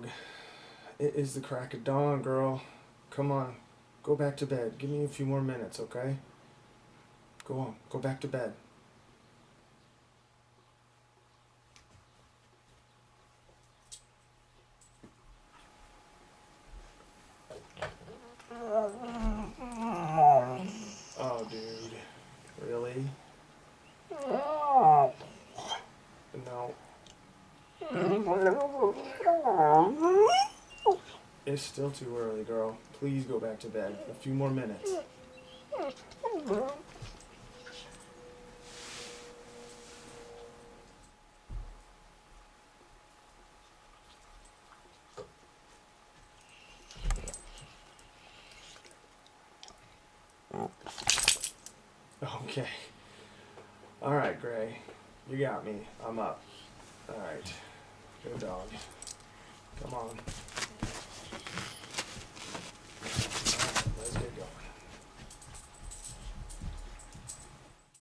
dog. It is the crack of dawn, girl. Come on. Go back to bed. Give me a few more minutes, okay? Go on. Go back to bed. Oh, dude. Really? No. It's still too early, girl. Please go back to bed. A few more minutes. Okay. Alright, Gray. You got me. I'm up. Alright. Good dog. Come on.